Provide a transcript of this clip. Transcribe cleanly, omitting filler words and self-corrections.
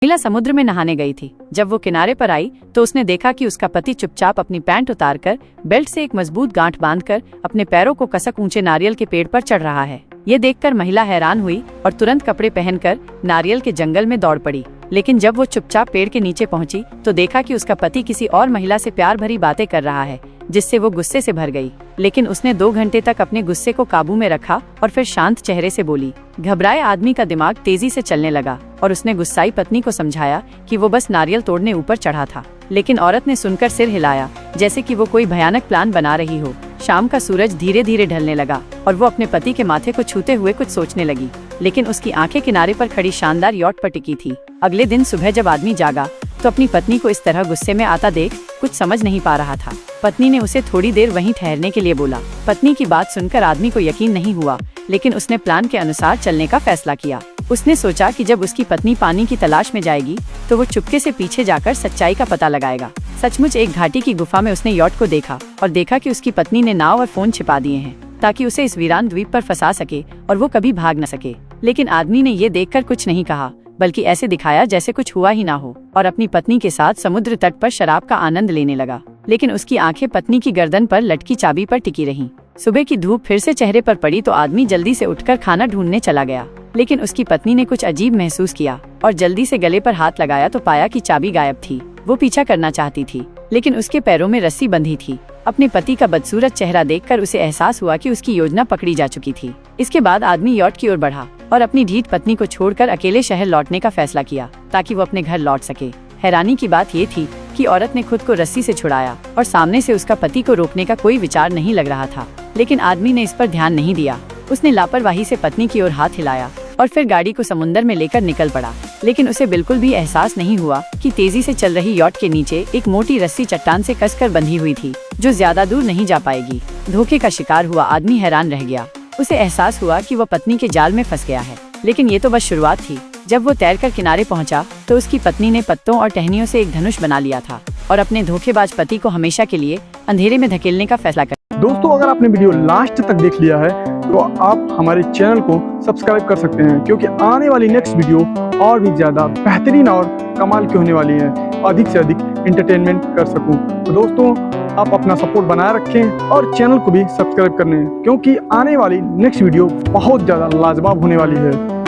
महिला समुद्र में नहाने गई थी। जब वो किनारे पर आई तो उसने देखा कि उसका पति चुपचाप अपनी पैंट उतारकर बेल्ट से एक मजबूत गांठ बांधकर अपने पैरों को कसक ऊंचे नारियल के पेड़ पर चढ़ रहा है। ये देखकर महिला हैरान हुई और तुरंत कपड़े पहनकर नारियल के जंगल में दौड़ पड़ी। लेकिन जब वो चुपचाप पेड़ के नीचे पहुंची तो देखा कि उसका पति किसी और महिला से प्यार भरी बातें कर रहा है, जिससे वो गुस्से से भर गई। लेकिन उसने 2 घंटे तक अपने गुस्से को काबू में रखा और फिर शांत चेहरे से बोली। घबराए आदमी का दिमाग तेजी से चलने लगा और उसने गुस्साई पत्नी को समझाया कि वो बस नारियल तोड़ने ऊपर चढ़ा था। लेकिन औरत ने सुनकर सिर हिलाया, जैसे कि वो कोई भयानक प्लान बना रही हो। शाम का सूरज धीरे धीरे ढलने लगा और वो अपने पति के माथे को छूते हुए कुछ सोचने लगी, लेकिन उसकी आंखें किनारे पर खड़ी शानदार यॉट पर टिकी थी। अगले दिन सुबह जब आदमी जागा तो अपनी पत्नी को इस तरह गुस्से में आता देख कुछ समझ नहीं पा रहा था। पत्नी ने उसे थोड़ी देर वहीं ठहरने के लिए बोला। पत्नी की बात सुनकर आदमी को यकीन नहीं हुआ, लेकिन उसने प्लान के अनुसार चलने का फैसला किया। उसने सोचा कि जब उसकी पत्नी पानी की तलाश में जाएगी तो वो चुपके से पीछे जाकर सच्चाई का पता लगाएगा। सचमुच एक घाटी की गुफा में उसने यॉट को देखा और देखा कि उसकी पत्नी ने नाव और फोन छिपा दिए हैं ताकि उसे इस वीरान द्वीप पर फंसा सके और वो कभी भाग न सके। लेकिन आदमी ने ये देखकर कुछ नहीं कहा, बल्कि ऐसे दिखाया जैसे कुछ हुआ ही ना हो और अपनी पत्नी के साथ समुद्र तट पर शराब का आनंद लेने लगा। लेकिन उसकी आंखें पत्नी की गर्दन पर लटकी चाबी पर टिकी रहीं। सुबह की धूप फिर से चेहरे पर पड़ी तो आदमी जल्दी से उठकर खाना ढूंढने चला गया। लेकिन उसकी पत्नी ने कुछ अजीब महसूस किया और जल्दी से गले पर हाथ लगाया तो पाया कि चाबी गायब थी। वो पीछा करना चाहती थी, लेकिन उसके पैरों में रस्सी बंधी थी। अपने पति का बदसूरत चेहरा देखकर उसे एहसास हुआ कि उसकी योजना पकड़ी जा चुकी थी। इसके बाद आदमी यॉट की ओर बढ़ा और अपनी ढीठ पत्नी को छोड़कर अकेले शहर लौटने का फैसला किया ताकि वो अपने घर लौट सके। हैरानी की बात ये थी कि औरत ने खुद को रस्सी से छुड़ाया और सामने से उसका पति को रोकने का कोई विचार नहीं लग रहा था। लेकिन आदमी ने इस पर ध्यान नहीं दिया। उसने लापरवाही से पत्नी की ओर हाथ हिलाया और फिर गाड़ी को समुद्र में लेकर निकल पड़ा। लेकिन उसे बिल्कुल भी एहसास नहीं हुआ कि तेजी से चल रही यॉट के नीचे एक मोटी रस्सी चट्टान से कसकर बंधी हुई थी, जो ज्यादा दूर नहीं जा पाएगी। धोखे का शिकार हुआ आदमी हैरान रह गया। उसे एहसास हुआ कि वो पत्नी के जाल में फंस गया है। लेकिन ये तो बस शुरुआत थी। जब वो तैरकर किनारे पहुंचा तो उसकी पत्नी ने पत्तों और टहनियों से एक धनुष बना लिया था और अपने धोखेबाज पति को हमेशा के लिए अंधेरे में धकेलने का फैसला कर। दोस्तों, अगर आपने वीडियो लास्ट तक देख लिया है तो आप हमारे चैनल को सब्सक्राइब कर सकते हैं, क्योंकि आने वाली नेक्स्ट वीडियो और भी ज्यादा बेहतरीन और कमाल की होने वाली है। अधिक से अधिक एंटरटेनमेंट कर सकूं। तो दोस्तों, आप अपना सपोर्ट बनाए रखें और चैनल को भी सब्सक्राइब कर लें, क्योंकि आने वाली नेक्स्ट वीडियो बहुत ज्यादा लाजवाब होने वाली है।